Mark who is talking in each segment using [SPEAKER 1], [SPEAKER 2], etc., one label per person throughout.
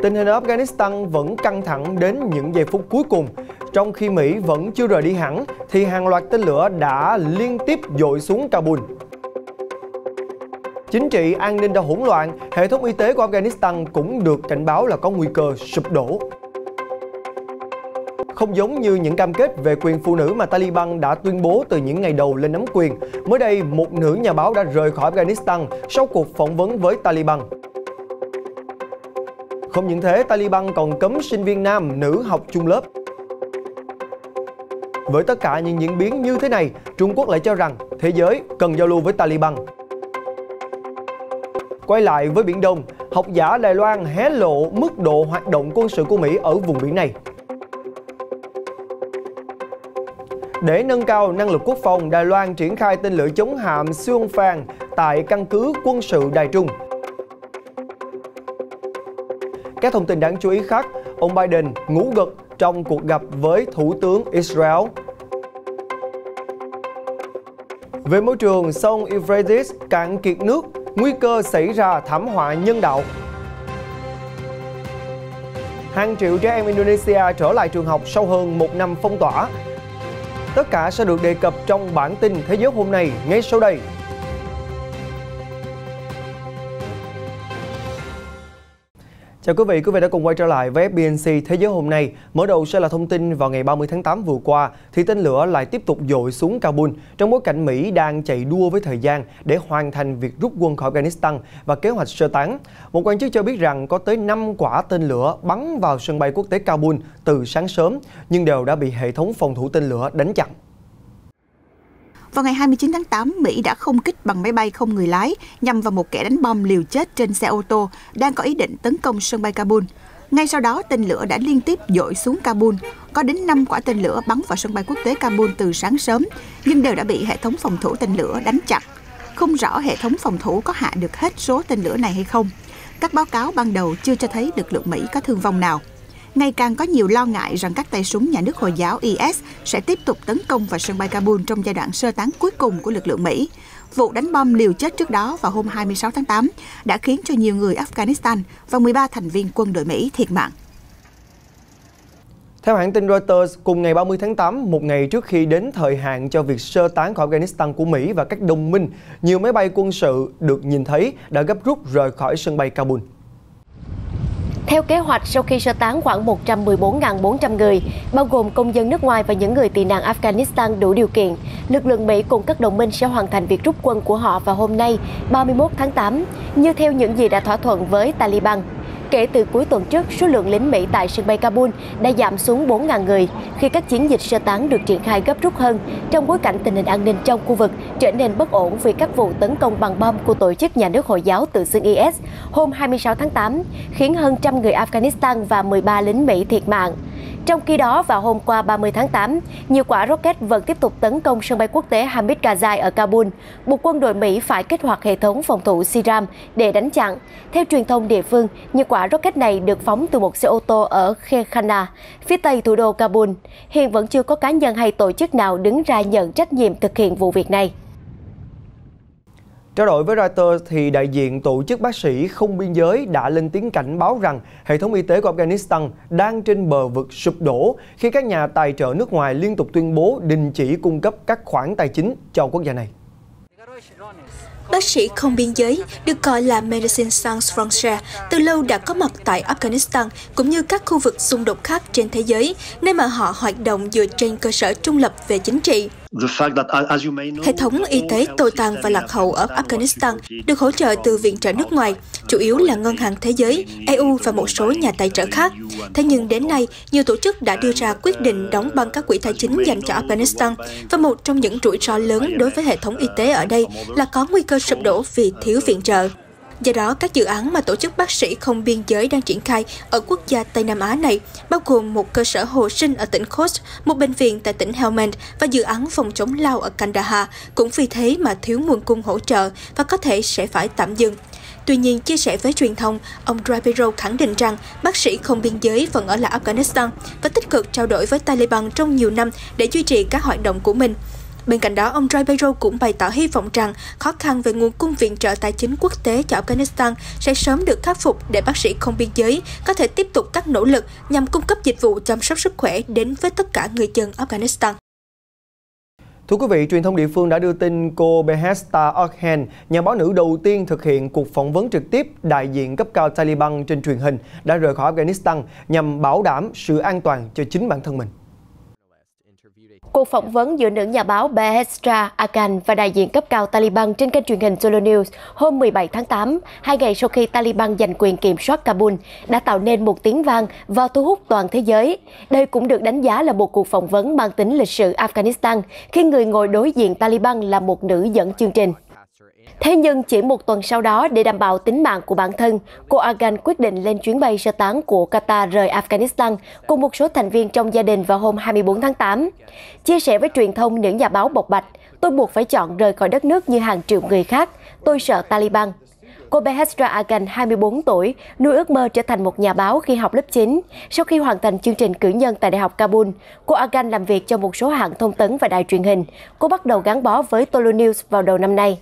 [SPEAKER 1] Tình hình ở Afghanistan vẫn căng thẳng đến những giây phút cuối cùng. Trong khi Mỹ vẫn chưa rời đi hẳn, thì hàng loạt tên lửa đã liên tiếp dội xuống Kabul. Chính trị an ninh đã hỗn loạn, hệ thống y tế của Afghanistan cũng được cảnh báo là có nguy cơ sụp đổ. Không giống như những cam kết về quyền phụ nữ mà Taliban đã tuyên bố từ những ngày đầu lên nắm quyền, mới đây một nữ nhà báo đã rời khỏi Afghanistan sau cuộc phỏng vấn với Taliban. Không những thế, Taliban còn cấm sinh viên nam, nữ học chung lớp. Với tất cả những diễn biến như thế này, Trung Quốc lại cho rằng thế giới cần giao lưu với Taliban. Quay lại với Biển Đông, học giả Đài Loan hé lộ mức độ hoạt động quân sự của Mỹ ở vùng biển này. Để nâng cao năng lực quốc phòng, Đài Loan triển khai tên lửa chống hạm Xuân Phàn tại căn cứ quân sự Đài Trung. Các thông tin đáng chú ý khác, ông Biden ngủ gật trong cuộc gặp với Thủ tướng Israel. Về môi trường, sông Euphrates cạn kiệt nước, nguy cơ xảy ra thảm họa nhân đạo. Hàng triệu trẻ em Indonesia trở lại trường học sau hơn 1 năm phong tỏa. Tất cả sẽ được đề cập trong bản tin Thế giới hôm nay ngay sau đây. Chào quý vị đã cùng quay trở lại với FBNC Thế giới hôm nay. Mở đầu sẽ là thông tin vào ngày 30 tháng 8 vừa qua, thì tên lửa lại tiếp tục dội xuống Kabul trong bối cảnh Mỹ đang chạy đua với thời gian để hoàn thành việc rút quân khỏi Afghanistan và kế hoạch sơ tán. Một quan chức cho biết rằng có tới 5 quả tên lửa bắn vào sân bay quốc tế Kabul từ sáng sớm, nhưng đều đã bị hệ thống phòng thủ tên lửa đánh chặn.
[SPEAKER 2] Vào ngày 29 tháng 8, Mỹ đã không kích bằng máy bay không người lái nhằm vào một kẻ đánh bom liều chết trên xe ô tô đang có ý định tấn công sân bay Kabul. Ngay sau đó, tên lửa đã liên tiếp dội xuống Kabul. Có đến 5 quả tên lửa bắn vào sân bay quốc tế Kabul từ sáng sớm, nhưng đều đã bị hệ thống phòng thủ tên lửa đánh chặn. Không rõ hệ thống phòng thủ có hạ được hết số tên lửa này hay không. Các báo cáo ban đầu chưa cho thấy lực lượng Mỹ có thương vong nào. Ngày càng có nhiều lo ngại rằng các tay súng nhà nước Hồi giáo IS sẽ tiếp tục tấn công vào sân bay Kabul trong giai đoạn sơ tán cuối cùng của lực lượng Mỹ. Vụ đánh bom liều chết trước đó vào hôm 26 tháng 8 đã khiến cho nhiều người Afghanistan và 13 thành viên quân đội Mỹ thiệt mạng.
[SPEAKER 1] Theo hãng tin Reuters, cùng ngày 30 tháng 8, một ngày trước khi đến thời hạn cho việc sơ tán khỏi Afghanistan của Mỹ và các đồng minh, nhiều máy bay quân sự được nhìn thấy đã gấp rút rời khỏi sân bay Kabul.
[SPEAKER 3] Theo kế hoạch, sau khi sơ tán khoảng 114.400 người, bao gồm công dân nước ngoài và những người tị nạn Afghanistan đủ điều kiện, lực lượng Mỹ cùng các đồng minh sẽ hoàn thành việc rút quân của họ vào hôm nay, 31 tháng 8, như theo những gì đã thỏa thuận với Taliban. Kể từ cuối tuần trước, số lượng lính Mỹ tại sân bay Kabul đã giảm xuống 4.000 người khi các chiến dịch sơ tán được triển khai gấp rút hơn trong bối cảnh tình hình an ninh trong khu vực trở nên bất ổn vì các vụ tấn công bằng bom của tổ chức nhà nước Hồi giáo tự xưng IS hôm 26 tháng 8, khiến hơn 100 người Afghanistan và 13 lính Mỹ thiệt mạng. Trong khi đó, vào hôm qua 30 tháng 8, nhiều quả rocket vẫn tiếp tục tấn công sân bay quốc tế Hamid Karzai ở Kabul, buộc quân đội Mỹ phải kích hoạt hệ thống phòng thủ SIRAM để đánh chặn. Theo truyền thông địa phương, nhiều quả rocket này được phóng từ một xe ô tô ở Khekhana, phía tây thủ đô Kabul. Hiện vẫn chưa có cá nhân hay tổ chức nào đứng ra nhận trách nhiệm thực hiện vụ việc này.
[SPEAKER 1] Trao đổi với Reuters, thì đại diện tổ chức bác sĩ không biên giới đã lên tiếng cảnh báo rằng hệ thống y tế của Afghanistan đang trên bờ vực sụp đổ khi các nhà tài trợ nước ngoài liên tục tuyên bố đình chỉ cung cấp các khoản tài chính cho quốc gia này.
[SPEAKER 4] Bác sĩ không biên giới, được gọi là Médecins Sans Frontières, từ lâu đã có mặt tại Afghanistan cũng như các khu vực xung đột khác trên thế giới, nơi mà họ hoạt động dựa trên cơ sở trung lập về chính trị. Hệ thống y tế tồi tàn và lạc hậu ở Afghanistan được hỗ trợ từ viện trợ nước ngoài, chủ yếu là Ngân hàng Thế giới, EU và một số nhà tài trợ khác. Thế nhưng đến nay, nhiều tổ chức đã đưa ra quyết định đóng băng các quỹ tài chính dành cho Afghanistan, và một trong những rủi ro lớn đối với hệ thống y tế ở đây là có nguy cơ sụp đổ vì thiếu viện trợ. Do đó, các dự án mà tổ chức bác sĩ không biên giới đang triển khai ở quốc gia Tây Nam Á này bao gồm một cơ sở hồi sinh ở tỉnh Khost, một bệnh viện tại tỉnh Helmand và dự án phòng chống lao ở Kandahar, cũng vì thế mà thiếu nguồn cung hỗ trợ và có thể sẽ phải tạm dừng. Tuy nhiên, chia sẻ với truyền thông, ông Rabiro khẳng định rằng bác sĩ không biên giới vẫn ở lại Afghanistan và tích cực trao đổi với Taliban trong nhiều năm để duy trì các hoạt động của mình. Bên cạnh đó, ông Ribeiro cũng bày tỏ hy vọng rằng khó khăn về nguồn cung viện trợ tài chính quốc tế cho Afghanistan sẽ sớm được khắc phục để bác sĩ không biên giới có thể tiếp tục các nỗ lực nhằm cung cấp dịch vụ chăm sóc sức khỏe đến với tất cả người dân Afghanistan.
[SPEAKER 1] Thưa quý vị, truyền thông địa phương đã đưa tin cô Beheshta Orhan, nhà báo nữ đầu tiên thực hiện cuộc phỏng vấn trực tiếp đại diện cấp cao Taliban trên truyền hình, đã rời khỏi Afghanistan nhằm bảo đảm sự an toàn cho chính bản thân mình.
[SPEAKER 3] Cuộc phỏng vấn giữa nữ nhà báo Beheshta Orhan và đại diện cấp cao Taliban trên kênh truyền hình Solo News hôm 17 tháng 8, 2 ngày sau khi Taliban giành quyền kiểm soát Kabul, đã tạo nên một tiếng vang và thu hút toàn thế giới. Đây cũng được đánh giá là một cuộc phỏng vấn mang tính lịch sử Afghanistan, khi người ngồi đối diện Taliban là một nữ dẫn chương trình. Thế nhưng chỉ một tuần sau đó, để đảm bảo tính mạng của bản thân, cô Orhan quyết định lên chuyến bay sơ tán của Qatar rời Afghanistan cùng một số thành viên trong gia đình vào hôm 24 tháng 8. Chia sẻ với truyền thông, nữ nhà báo bộc bạch, "Tôi buộc phải chọn rời khỏi đất nước như hàng triệu người khác. Tôi sợ Taliban." Cô Beheshta Orhan, 24 tuổi, nuôi ước mơ trở thành một nhà báo khi học lớp 9. Sau khi hoàn thành chương trình cử nhân tại Đại học Kabul, cô Orhan làm việc cho một số hãng thông tấn và đài truyền hình. Cô bắt đầu gắn bó với Solo News vào đầu năm nay.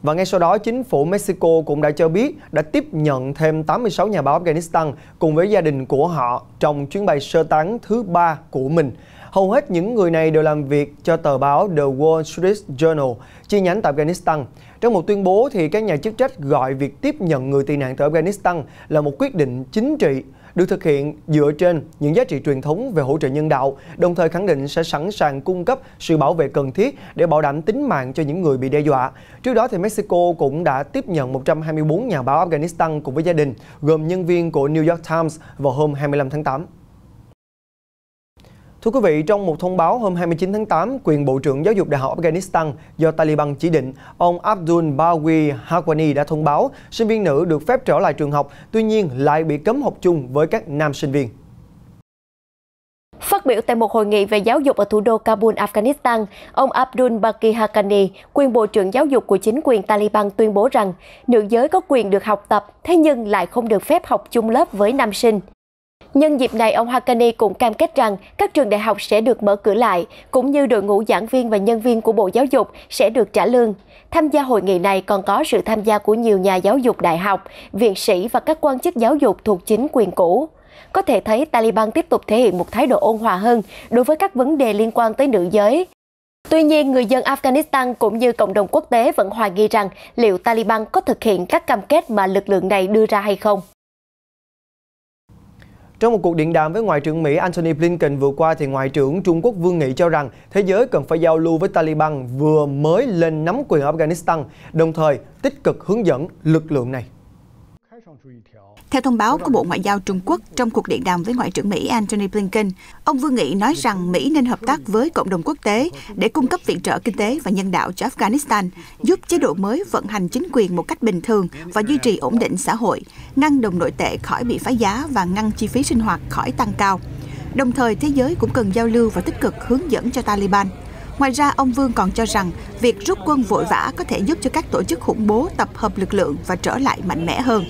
[SPEAKER 1] Và ngay sau đó, chính phủ Mexico cũng đã cho biết đã tiếp nhận thêm 86 nhà báo Afghanistan cùng với gia đình của họ trong chuyến bay sơ tán thứ 3 của mình. Hầu hết những người này đều làm việc cho tờ báo The Wall Street Journal, chi nhánh tại Afghanistan. Trong một tuyên bố, thì các nhà chức trách gọi việc tiếp nhận người tị nạn từ Afghanistan là một quyết định chính trị, được thực hiện dựa trên những giá trị truyền thống về hỗ trợ nhân đạo, đồng thời khẳng định sẽ sẵn sàng cung cấp sự bảo vệ cần thiết để bảo đảm tính mạng cho những người bị đe dọa. Trước đó, thì Mexico cũng đã tiếp nhận 124 nhà báo Afghanistan cùng với gia đình, gồm nhân viên của New York Times vào hôm 25 tháng 8. Thưa quý vị, trong một thông báo hôm 29 tháng 8, quyền Bộ trưởng Giáo dục Đại học Afghanistan do Taliban chỉ định, ông Abdul Bawi Haqqani đã thông báo sinh viên nữ được phép trở lại trường học, tuy nhiên lại bị cấm học chung với các nam sinh viên.
[SPEAKER 3] Phát biểu tại một hội nghị về giáo dục ở thủ đô Kabul, Afghanistan, ông Abdul Baqi Haqqani, quyền Bộ trưởng Giáo dục của chính quyền Taliban, tuyên bố rằng nữ giới có quyền được học tập, thế nhưng lại không được phép học chung lớp với nam sinh. Nhân dịp này, ông Haqqani cũng cam kết rằng các trường đại học sẽ được mở cửa lại, cũng như đội ngũ giảng viên và nhân viên của Bộ Giáo dục sẽ được trả lương. Tham gia hội nghị này còn có sự tham gia của nhiều nhà giáo dục đại học, viện sĩ và các quan chức giáo dục thuộc chính quyền cũ. Có thể thấy Taliban tiếp tục thể hiện một thái độ ôn hòa hơn đối với các vấn đề liên quan tới nữ giới. Tuy nhiên, người dân Afghanistan cũng như cộng đồng quốc tế vẫn hoài nghi rằng liệu Taliban có thực hiện các cam kết mà lực lượng này đưa ra hay không.
[SPEAKER 1] Trong một cuộc điện đàm với Ngoại trưởng Mỹ Antony Blinken vừa qua, thì Ngoại trưởng Trung Quốc Vương Nghị cho rằng thế giới cần phải giao lưu với Taliban vừa mới lên nắm quyền ở Afghanistan, đồng thời tích cực hướng dẫn lực lượng này.
[SPEAKER 2] Theo thông báo của Bộ Ngoại giao Trung Quốc, trong cuộc điện đàm với Ngoại trưởng Mỹ Antony Blinken, ông Vương Nghị nói rằng Mỹ nên hợp tác với cộng đồng quốc tế để cung cấp viện trợ kinh tế và nhân đạo cho Afghanistan, giúp chế độ mới vận hành chính quyền một cách bình thường và duy trì ổn định xã hội, ngăn đồng nội tệ khỏi bị phá giá và ngăn chi phí sinh hoạt khỏi tăng cao. Đồng thời, thế giới cũng cần giao lưu và tích cực hướng dẫn cho Taliban. Ngoài ra, ông Vương còn cho rằng việc rút quân vội vã có thể giúp cho các tổ chức khủng bố tập hợp lực lượng và trở lại mạnh mẽ hơn.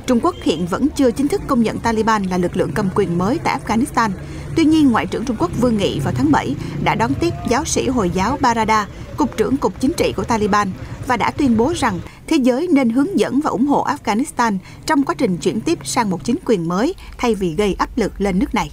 [SPEAKER 2] Trung Quốc hiện vẫn chưa chính thức công nhận Taliban là lực lượng cầm quyền mới tại Afghanistan. Tuy nhiên, Ngoại trưởng Trung Quốc Vương Nghị vào tháng 7 đã đón tiếp giáo sĩ Hồi giáo Barada, Cục trưởng Cục Chính trị của Taliban, và đã tuyên bố rằng thế giới nên hướng dẫn và ủng hộ Afghanistan trong quá trình chuyển tiếp sang một chính quyền mới thay vì gây áp lực lên nước này.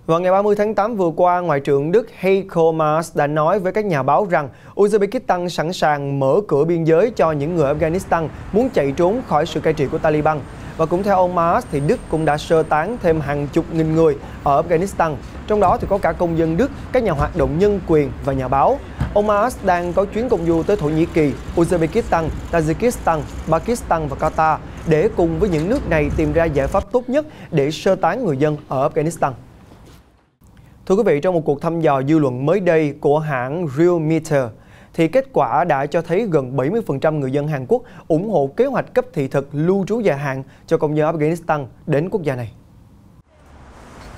[SPEAKER 1] Vào ngày 30 tháng 8 vừa qua, Ngoại trưởng Đức Heiko Maas đã nói với các nhà báo rằng Uzbekistan sẵn sàng mở cửa biên giới cho những người Afghanistan muốn chạy trốn khỏi sự cai trị của Taliban. Và cũng theo ông Maas, thì Đức cũng đã sơ tán thêm hàng chục nghìn người ở Afghanistan, trong đó thì có cả công dân Đức, các nhà hoạt động nhân quyền và nhà báo. Ông Maas đang có chuyến công du tới Thổ Nhĩ Kỳ, Uzbekistan, Tajikistan, Pakistan và Qatar để cùng với những nước này tìm ra giải pháp tốt nhất để sơ tán người dân ở Afghanistan. Thưa quý vị, trong một cuộc thăm dò dư luận mới đây của hãng Realmeter, thì kết quả đã cho thấy gần 70% người dân Hàn Quốc ủng hộ kế hoạch cấp thị thực lưu trú dài hạn cho công dân Afghanistan đến quốc gia này.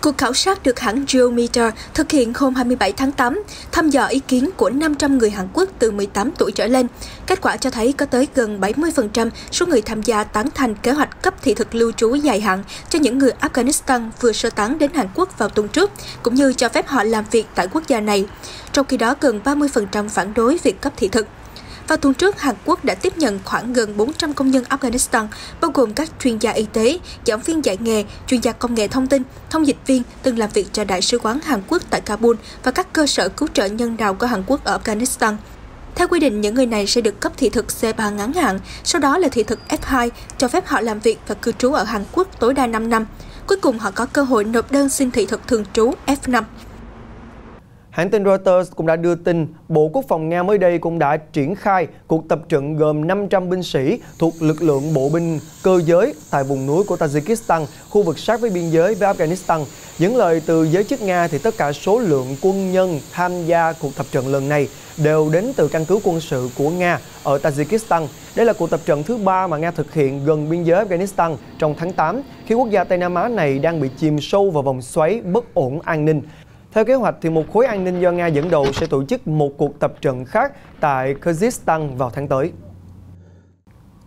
[SPEAKER 4] Cuộc khảo sát được hãng Geometer thực hiện hôm 27 tháng 8, thăm dò ý kiến của 500 người Hàn Quốc từ 18 tuổi trở lên. Kết quả cho thấy có tới gần 70% số người tham gia tán thành kế hoạch cấp thị thực lưu trú dài hạn cho những người Afghanistan vừa sơ tán đến Hàn Quốc vào tuần trước, cũng như cho phép họ làm việc tại quốc gia này. Trong khi đó, gần 30% phản đối việc cấp thị thực. Vào tuần trước, Hàn Quốc đã tiếp nhận khoảng gần 400 công nhân Afghanistan, bao gồm các chuyên gia y tế, giảng viên dạy nghề, chuyên gia công nghệ thông tin, thông dịch viên từng làm việc cho Đại sứ quán Hàn Quốc tại Kabul và các cơ sở cứu trợ nhân đạo của Hàn Quốc ở Afghanistan. Theo quy định, những người này sẽ được cấp thị thực C3 ngắn hạn, sau đó là thị thực F2, cho phép họ làm việc và cư trú ở Hàn Quốc tối đa 5 năm. Cuối cùng, họ có cơ hội nộp đơn xin thị thực thường trú F5.
[SPEAKER 1] Hãng tin Reuters cũng đã đưa tin Bộ Quốc phòng Nga mới đây cũng đã triển khai cuộc tập trận gồm 500 binh sĩ thuộc lực lượng bộ binh cơ giới tại vùng núi của Tajikistan, khu vực sát với biên giới với Afghanistan. Dẫn lời từ giới chức Nga thì tất cả số lượng quân nhân tham gia cuộc tập trận lần này đều đến từ căn cứ quân sự của Nga ở Tajikistan. Đây là cuộc tập trận thứ 3 mà Nga thực hiện gần biên giới Afghanistan trong tháng 8, khi quốc gia Tây Nam Á này đang bị chìm sâu vào vòng xoáy bất ổn an ninh. Theo kế hoạch, thì một khối an ninh do Nga dẫn đầu sẽ tổ chức một cuộc tập trận khác tại Kyrgyzstan vào tháng tới.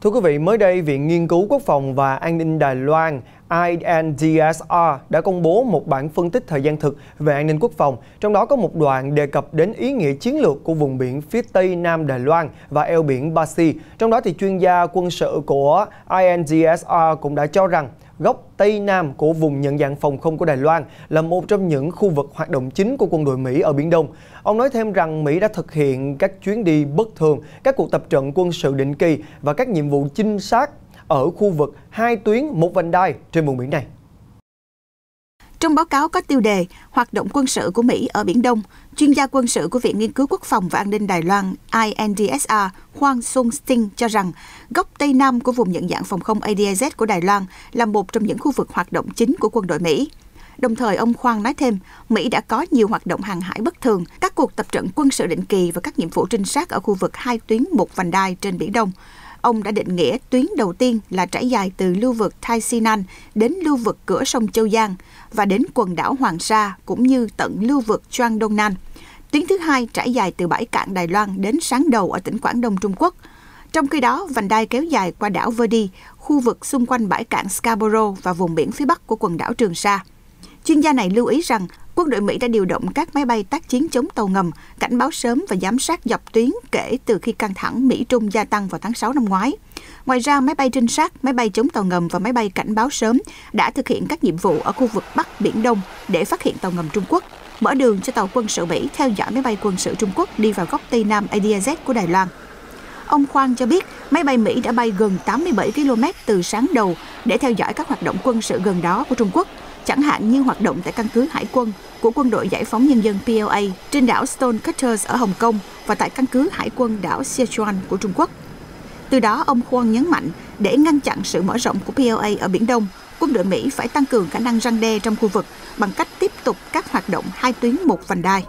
[SPEAKER 1] Thưa quý vị, mới đây, Viện Nghiên cứu Quốc phòng và An ninh Đài Loan INDSR đã công bố một bản phân tích thời gian thực về an ninh quốc phòng. Trong đó có một đoạn đề cập đến ý nghĩa chiến lược của vùng biển phía Tây Nam Đài Loan và eo biển Ba Si. Trong đó thì chuyên gia quân sự của INDSR cũng đã cho rằng góc Tây Nam của vùng nhận dạng phòng không của Đài Loan là một trong những khu vực hoạt động chính của quân đội Mỹ ở Biển Đông. Ông nói thêm rằng Mỹ đã thực hiện các chuyến đi bất thường, các cuộc tập trận quân sự định kỳ và các nhiệm vụ trinh sát ở khu vực 2 tuyến một vành đai trên vùng biển này.
[SPEAKER 2] Trong báo cáo có tiêu đề Hoạt động quân sự của Mỹ ở Biển Đông, chuyên gia quân sự của Viện Nghiên cứu Quốc phòng và An ninh Đài Loan INDSR Hwang Sung-sting cho rằng góc Tây Nam của vùng nhận dạng phòng không ADIZ của Đài Loan là một trong những khu vực hoạt động chính của quân đội Mỹ. Đồng thời, ông Hwang nói thêm, Mỹ đã có nhiều hoạt động hàng hải bất thường, các cuộc tập trận quân sự định kỳ và các nhiệm vụ trinh sát ở khu vực 2 tuyến một vành đai trên Biển Đông. Ông đã định nghĩa tuyến đầu tiên là trải dài từ lưu vực Tai Sinan đến lưu vực cửa sông Châu Giang và đến quần đảo Hoàng Sa cũng như tận lưu vực Choang Đông Nan. Tuyến thứ hai trải dài từ bãi cạn Đài Loan đến Sáng Đầu ở tỉnh Quảng Đông Trung Quốc. Trong khi đó, vành đai kéo dài qua đảo Verdi, khu vực xung quanh bãi cạn Scarborough và vùng biển phía bắc của quần đảo Trường Sa. Chuyên gia này lưu ý rằng quân đội Mỹ đã điều động các máy bay tác chiến chống tàu ngầm, cảnh báo sớm và giám sát dọc tuyến kể từ khi căng thẳng Mỹ-Trung gia tăng vào tháng 6 năm ngoái. Ngoài ra, máy bay trinh sát, máy bay chống tàu ngầm và máy bay cảnh báo sớm đã thực hiện các nhiệm vụ ở khu vực Bắc Biển Đông để phát hiện tàu ngầm Trung Quốc, mở đường cho tàu quân sự Mỹ theo dõi máy bay quân sự Trung Quốc đi vào góc Tây Nam ADIZ của Đài Loan. Ông Khoan cho biết, máy bay Mỹ đã bay gần 87 km từ Sáng Đầu để theo dõi các hoạt động quân sự gần đó của Trung Quốc, chẳng hạn như hoạt động tại căn cứ hải quân của Quân đội Giải phóng Nhân dân PLA trên đảo Stonecutters ở Hồng Kông và tại căn cứ hải quân đảo Sichuan của Trung Quốc. Từ đó, ông Khoan nhấn mạnh, để ngăn chặn sự mở rộng của PLA ở Biển Đông, quân đội Mỹ phải tăng cường khả năng răn đe trong khu vực bằng cách tiếp tục các hoạt động 2 tuyến một vành đai.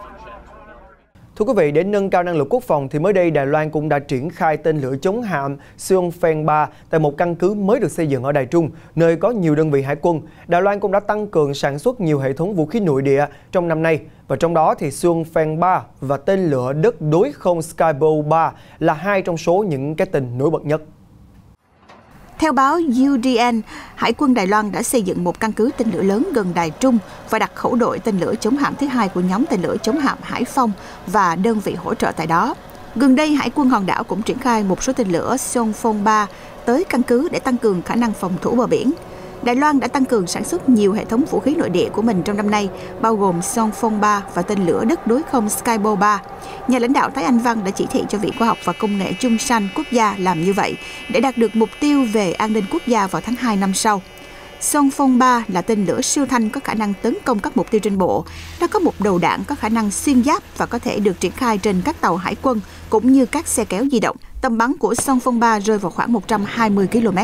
[SPEAKER 1] Thưa quý vị, để nâng cao năng lực quốc phòng thì mới đây Đài Loan cũng đã triển khai tên lửa chống hạm Xiongfeng 3 tại một căn cứ mới được xây dựng ở Đài Trung, nơi có nhiều đơn vị hải quân. Đài Loan cũng đã tăng cường sản xuất nhiều hệ thống vũ khí nội địa trong năm nay, và trong đó thì Xiongfeng 3 và tên lửa đất đối không Skybow 3 là hai trong số những cái tên nổi bật nhất.
[SPEAKER 2] Theo báo UDN, Hải quân Đài Loan đã xây dựng một căn cứ tên lửa lớn gần Đài Trung và đặt khẩu đội tên lửa chống hạm thứ hai của nhóm tên lửa chống hạm Hải Phong và đơn vị hỗ trợ tại đó. Gần đây, Hải quân Hòn Đảo cũng triển khai một số tên lửa Xiongfeng 3 tới căn cứ để tăng cường khả năng phòng thủ bờ biển. Đài Loan đã tăng cường sản xuất nhiều hệ thống vũ khí nội địa của mình trong năm nay, bao gồm Xiongfeng 3 và tên lửa đất đối không Skybow 3. Nhà lãnh đạo Thái Anh Văn đã chỉ thị cho Viện Khoa học và Công nghệ Chung San quốc gia làm như vậy để đạt được mục tiêu về an ninh quốc gia vào tháng 2 năm sau. Xiongfeng 3 là tên lửa siêu thanh có khả năng tấn công các mục tiêu trên bộ. Nó có một đầu đạn có khả năng xuyên giáp và có thể được triển khai trên các tàu hải quân cũng như các xe kéo di động. Tầm bắn của Xiongfeng 3 rơi vào khoảng 120 km.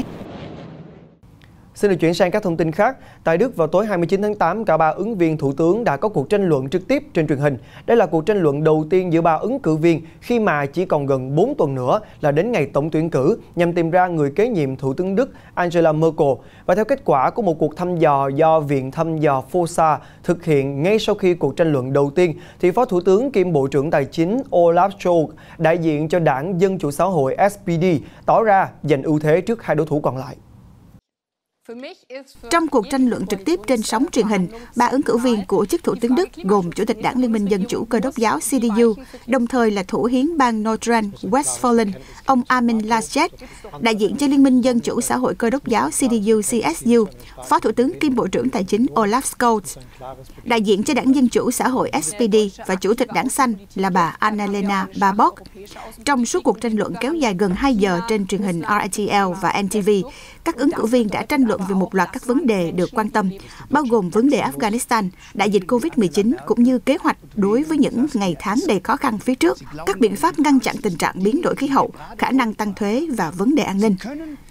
[SPEAKER 1] Xin được chuyển sang các thông tin khác. Tại Đức vào tối 29 tháng 8, cả ba ứng viên thủ tướng đã có cuộc tranh luận trực tiếp trên truyền hình. Đây là cuộc tranh luận đầu tiên giữa ba ứng cử viên khi mà chỉ còn gần 4 tuần nữa là đến ngày tổng tuyển cử nhằm tìm ra người kế nhiệm thủ tướng Đức Angela Merkel. Và theo kết quả của một cuộc thăm dò do Viện Thăm dò Forsa thực hiện ngay sau khi cuộc tranh luận đầu tiên, thì Phó Thủ tướng kiêm Bộ trưởng Tài chính Olaf Scholz, đại diện cho đảng Dân chủ xã hội SPD, tỏ ra giành ưu thế trước hai đối thủ còn lại.
[SPEAKER 2] Trong cuộc tranh luận trực tiếp trên sóng truyền hình, ba ứng cử viên của chức thủ tướng Đức gồm Chủ tịch Đảng Liên minh Dân chủ Cơ đốc giáo CDU, đồng thời là thủ hiến bang Nordrhein-Westfalen, ông Armin Laschet, đại diện cho Liên minh Dân chủ Xã hội Cơ đốc giáo CDU-CSU, Phó Thủ tướng kiêm Bộ trưởng Tài chính Olaf Scholz, đại diện cho Đảng Dân chủ Xã hội SPD và Chủ tịch Đảng Xanh là bà Annalena Baerbock. Trong suốt cuộc tranh luận kéo dài gần 2 giờ trên truyền hình RTL và NTV, các ứng cử viên đã tranh luận về một loạt các vấn đề được quan tâm, bao gồm vấn đề Afghanistan, đại dịch Covid-19 cũng như kế hoạch đối với những ngày tháng đầy khó khăn phía trước, các biện pháp ngăn chặn tình trạng biến đổi khí hậu, khả năng tăng thuế và vấn đề an ninh.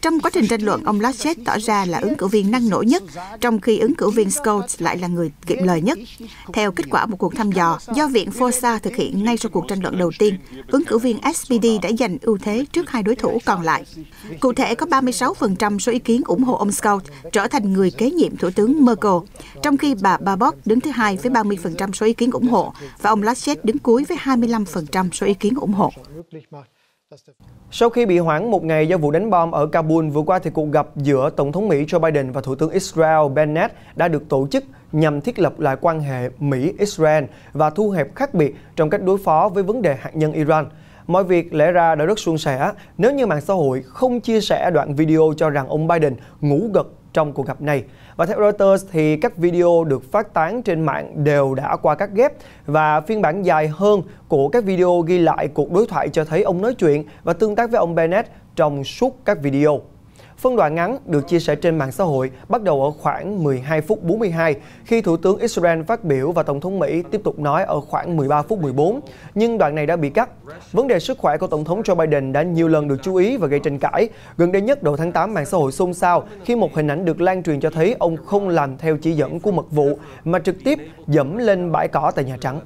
[SPEAKER 2] Trong quá trình tranh luận, ông Laschet tỏ ra là ứng cử viên năng nổ nhất, trong khi ứng cử viên Scholz lại là người kiệm lời nhất. Theo kết quả một cuộc thăm dò do Viện Forsa thực hiện ngay sau cuộc tranh luận đầu tiên, ứng cử viên SPD đã giành ưu thế trước hai đối thủ còn lại. Cụ thể, có 36% số ý kiến ủng hộ ông Scholz trở thành người kế nhiệm thủ tướng Merkel, trong khi bà Baerbock đứng thứ hai với 30% số ý kiến ủng hộ và ông Laschet đứng cuối với 25% số ý kiến ủng hộ.
[SPEAKER 1] Sau khi bị hoãn một ngày do vụ đánh bom ở Kabul vừa qua, thì cuộc gặp giữa Tổng thống Mỹ Joe Biden và Thủ tướng Israel Bennett đã được tổ chức nhằm thiết lập lại quan hệ Mỹ-Israel và thu hẹp khác biệt trong cách đối phó với vấn đề hạt nhân Iran. Mọi việc lẽ ra đã rất suôn sẻ nếu như mạng xã hội không chia sẻ đoạn video cho rằng ông Biden ngủ gật trong cuộc gặp này. Và theo Reuters thì các video được phát tán trên mạng đều đã qua cắt ghép, và phiên bản dài hơn của các video ghi lại cuộc đối thoại cho thấy ông nói chuyện và tương tác với ông Bennett trong suốt các video. Phân đoạn ngắn được chia sẻ trên mạng xã hội bắt đầu ở khoảng 12 phút 42 khi Thủ tướng Israel phát biểu và Tổng thống Mỹ tiếp tục nói ở khoảng 13 phút 14, nhưng đoạn này đã bị cắt. Vấn đề sức khỏe của Tổng thống Joe Biden đã nhiều lần được chú ý và gây tranh cãi. Gần đây nhất đầu tháng 8, mạng xã hội xôn xao khi một hình ảnh được lan truyền cho thấy ông không làm theo chỉ dẫn của mật vụ mà trực tiếp dẫm lên bãi cỏ tại Nhà Trắng.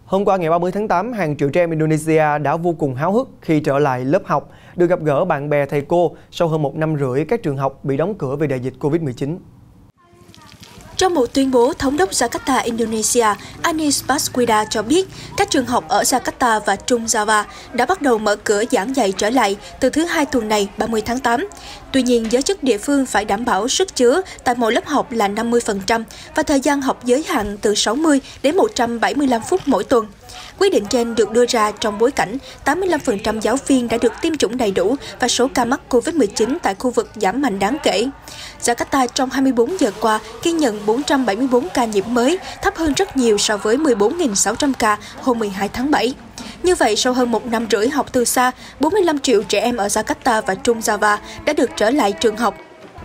[SPEAKER 1] Hôm qua ngày 30 tháng 8, hàng triệu trẻ em Indonesia đã vô cùng háo hức khi trở lại lớp học, được gặp gỡ bạn bè thầy cô sau hơn 1 năm rưỡi các trường học bị đóng cửa vì đại dịch Covid-19.
[SPEAKER 4] Trong một tuyên bố, Thống đốc Jakarta, Indonesia, Anies Baswedan cho biết các trường học ở Jakarta và Trung Java đã bắt đầu mở cửa giảng dạy trở lại từ thứ Hai tuần này, 30 tháng 8. Tuy nhiên, giới chức địa phương phải đảm bảo sức chứa tại mỗi lớp học là 50% và thời gian học giới hạn từ 60 đến 175 phút mỗi tuần. Quyết định trên được đưa ra trong bối cảnh 85% giáo viên đã được tiêm chủng đầy đủ và số ca mắc Covid-19 tại khu vực giảm mạnh đáng kể. Jakarta trong 24 giờ qua ghi nhận 474 ca nhiễm mới, thấp hơn rất nhiều so với 14.600 ca hôm 12 tháng 7. Như vậy, sau hơn 1 năm rưỡi học từ xa, 45 triệu trẻ em ở Jakarta và Trung Java đã được trở lại trường học.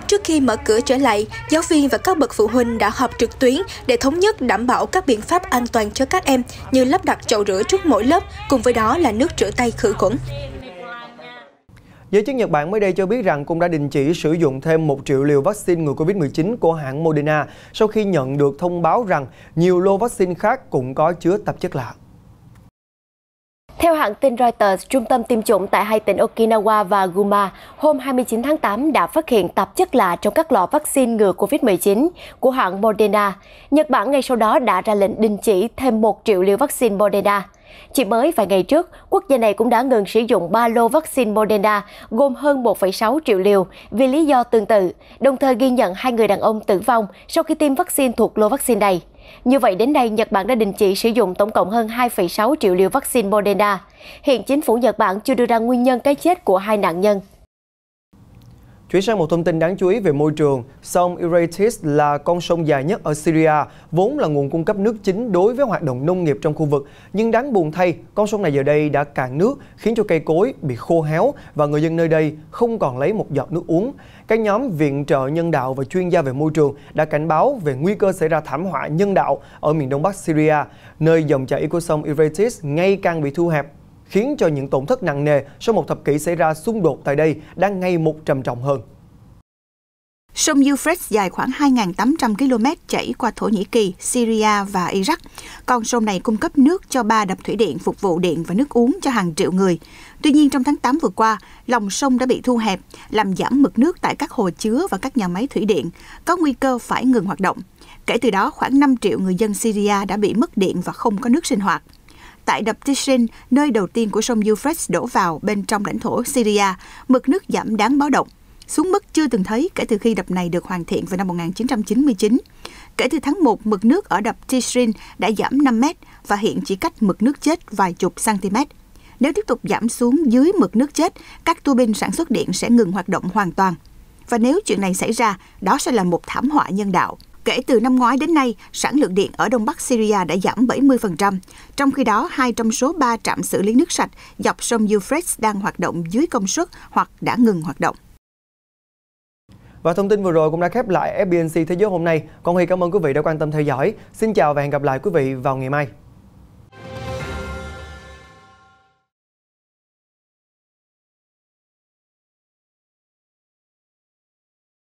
[SPEAKER 4] Trước khi mở cửa trở lại, giáo viên và các bậc phụ huynh đã họp trực tuyến để thống nhất đảm bảo các biện pháp an toàn cho các em như lắp đặt chậu rửa trước mỗi lớp, cùng với đó là nước rửa tay khử khuẩn.
[SPEAKER 1] Giới chức Nhật Bản mới đây cho biết rằng cũng đã đình chỉ sử dụng thêm 1 triệu liều vaccine ngừa Covid-19 của hãng Moderna sau khi nhận được thông báo rằng nhiều lô vaccine khác cũng có chứa tạp chất lạ.
[SPEAKER 3] Theo hãng tin Reuters, trung tâm tiêm chủng tại hai tỉnh Okinawa và Gunma hôm 29 tháng 8 đã phát hiện tạp chất lạ trong các lọ vaccine ngừa Covid-19 của hãng Moderna. Nhật Bản ngay sau đó đã ra lệnh đình chỉ thêm 1 triệu liều vaccine Moderna. Chỉ mới vài ngày trước, quốc gia này cũng đã ngừng sử dụng 3 lô vaccine Moderna gồm hơn 1,6 triệu liều vì lý do tương tự, đồng thời ghi nhận 2 người đàn ông tử vong sau khi tiêm vaccine thuộc lô vaccine này. Như vậy, đến nay, Nhật Bản đã đình chỉ sử dụng tổng cộng hơn 2,6 triệu liều vaccine Moderna. Hiện chính phủ Nhật Bản chưa đưa ra nguyên nhân cái chết của 2 nạn nhân.
[SPEAKER 1] Chuyển sang một thông tin đáng chú ý về môi trường. Sông Euphrates là con sông dài nhất ở Syria, vốn là nguồn cung cấp nước chính đối với hoạt động nông nghiệp trong khu vực. Nhưng đáng buồn thay, con sông này giờ đây đã cạn nước, khiến cho cây cối bị khô héo và người dân nơi đây không còn lấy một giọt nước uống. Các nhóm viện trợ nhân đạo và chuyên gia về môi trường đã cảnh báo về nguy cơ xảy ra thảm họa nhân đạo ở miền đông bắc Syria, nơi dòng chảy của sông Euphrates ngày càng bị thu hẹp, khiến cho những tổn thất nặng nề sau một thập kỷ xảy ra xung đột tại đây đang ngày một trầm trọng hơn.
[SPEAKER 2] Sông Euphrates dài khoảng 2.800 km chảy qua Thổ Nhĩ Kỳ, Syria và Iraq. Con sông này cung cấp nước cho 3 đập thủy điện phục vụ điện và nước uống cho hàng triệu người. Tuy nhiên, trong tháng 8 vừa qua, lòng sông đã bị thu hẹp, làm giảm mực nước tại các hồ chứa và các nhà máy thủy điện, có nguy cơ phải ngừng hoạt động. Kể từ đó, khoảng 5 triệu người dân Syria đã bị mất điện và không có nước sinh hoạt. Tại đập Tishreen, nơi đầu tiên của sông Euphrates đổ vào bên trong lãnh thổ Syria, mực nước giảm đáng báo động, xuống mức chưa từng thấy kể từ khi đập này được hoàn thiện vào năm 1999. Kể từ tháng 1, mực nước ở đập Tishreen đã giảm 5 mét và hiện chỉ cách mực nước chết vài chục cm. Nếu tiếp tục giảm xuống dưới mực nước chết, các tua bin sản xuất điện sẽ ngừng hoạt động hoàn toàn. Và nếu chuyện này xảy ra, đó sẽ là một thảm họa nhân đạo. Kể từ năm ngoái đến nay, sản lượng điện ở Đông Bắc Syria đã giảm 70%. Trong khi đó, 2 trong số 3 trạm xử lý nước sạch dọc sông Euphrates đang hoạt động dưới công suất hoặc đã ngừng hoạt động.
[SPEAKER 1] Và thông tin vừa rồi cũng đã khép lại FBNC Thế giới hôm nay. Còn Huy cảm ơn quý vị đã quan tâm theo dõi. Xin chào và hẹn gặp lại quý vị vào ngày mai.